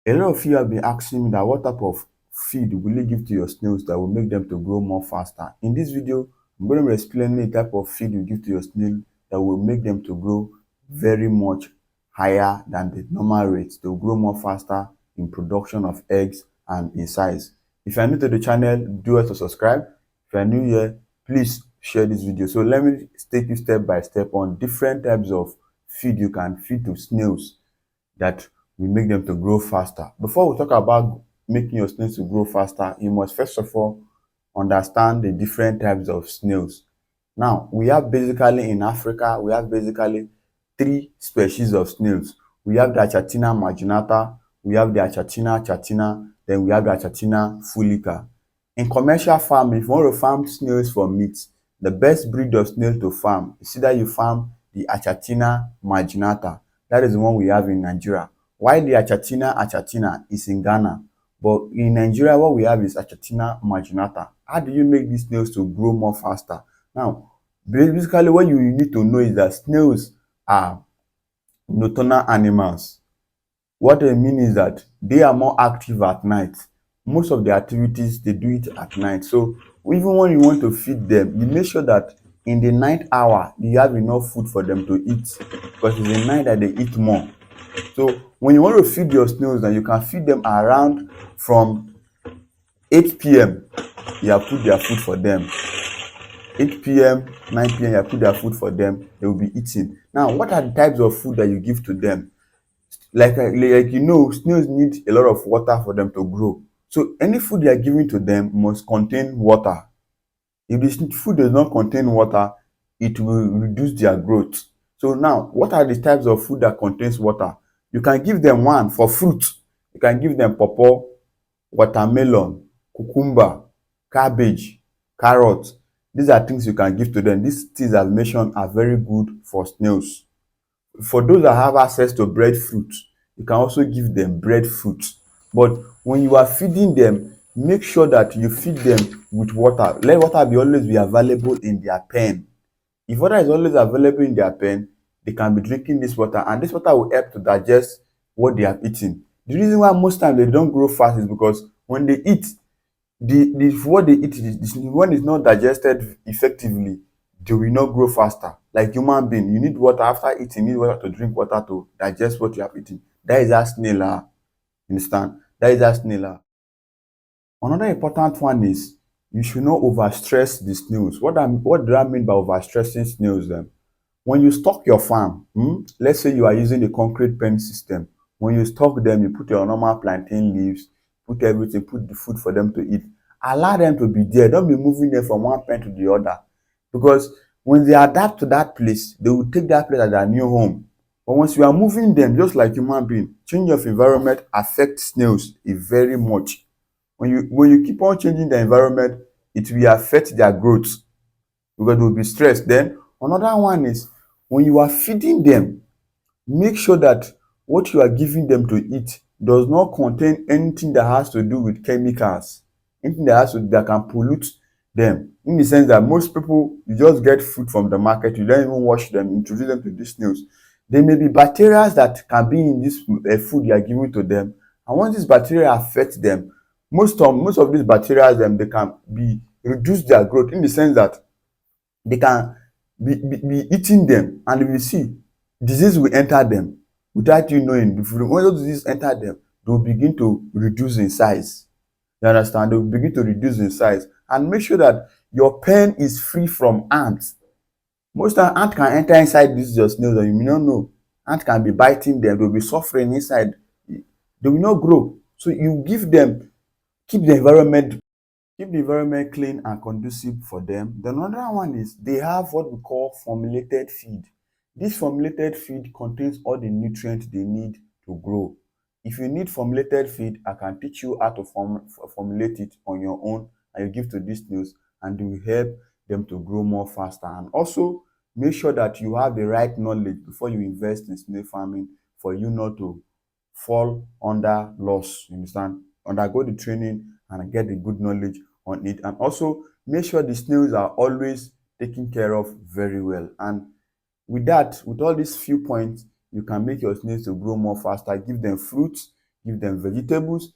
A lot of you have been asking me that what type of feed will you give to your snails that will make them to grow more faster. In this video, I'm going to be explaining the type of feed you give to your snail that will make them to grow very much higher than the normal rate. They will grow more faster in production of eggs and in size. If you are new to the channel, do us to subscribe. If you are new here, please share this video. So let me take you step by step on different types of feed you can feed to snails that will make them to grow faster. Before we talk about making your snails to grow faster, you must first of all understand the different types of snails. Now, we have basically in Africa, we have basically three species of snails. We have the Achatina marginata, we have the Achatina chatina, then we have the Achatina fulica. In commercial farming, if you want to farm snails for meat, the best breed of snail to farm is either you farm the Achatina marginata. That is the one we have in Nigeria. While the Achatina is in Ghana. But in Nigeria, what we have is Achatina marginata. How do you make these snails to grow more faster? Now, basically what you need to know is that snails are nocturnal animals. What I mean is that they are more active at night. Most of the activities, they do it at night. So even when you want to feed them, you make sure that in the night hour, you have enough food for them to eat, because it's the night that they eat more. So when you want to feed your snails, then you can feed them around from 8 p.m. You have put their food for them. 8 p.m., 9 p.m. you have put their food for them. They will be eating. Now, what are the types of food that you give to them? Like you know, snails need a lot of water for them to grow. So any food you are giving to them must contain water. If the food does not contain water, it will reduce their growth. So now, what are the types of food that contains water? You can give them one for fruit. You can give them pawpaw, watermelon, cucumber, cabbage, carrot. These are things you can give to them. These things I've mentioned are very good for snails. For those that have access to breadfruit, you can also give them breadfruit. But when you are feeding them, make sure that you feed them with water. Let water always be available in their pen. If water is always available in their pen, they can be drinking this water, and this water will help to digest what they have eaten. The reason why most times they don't grow fast is because when they eat, what they eat, when it's not digested effectively, they will not grow faster. Like human being, you need water after eating, you need water to drink water to digest what you have eaten. That is how snail are. Understand? That is how snail are. Another important one is you should not overstress the snails. What do I mean by overstressing snails then? When you stock your farm, let's say you are using the concrete pen system. When you stock them, you put your normal plantain leaves, put everything, put the food for them to eat. Allow them to be there. Don't be moving them from one pen to the other. Because when they adapt to that place, they will take that place as their new home. But once you are moving them, just like human being, change of environment affects snails very much. When you keep on changing the environment, it will affect their growth because they will be stressed. Then another one is when you are feeding them, make sure that what you are giving them to eat does not contain anything that has to do with chemicals, anything that can pollute them. In the sense that most people, you just get food from the market, you don't even wash them, introduce them to these snails. There may be bacteria that can be in this food you are giving to them, and once these bacteria affect them, most of these bacteria they can be reduce their growth, in the sense that they can be eating them, and if you see, disease will enter them without you knowing. When those diseases enter them, they will begin to reduce in size. You understand? They will begin to reduce in size. And make sure that your pen is free from ants. Most times ants can enter inside these your snails and you may not know. Ants can be biting them, they will be suffering inside. They will not grow. So you give them, keep the environment clean and conducive for them. Then another one is they have what we call formulated feed. This formulated feed contains all the nutrients they need to grow. If you need formulated feed, I can teach you how to formulate it on your own, and you give to these snails, and it will help them to grow more faster. And also make sure that you have the right knowledge before you invest in snail farming, for you not to fall under loss. You understand? Undergo the training and get the good knowledge on it. And also make sure the snails are always taken care of very well. And with that, with all these few points, you can make your snails to grow more faster. Give them fruits, give them vegetables,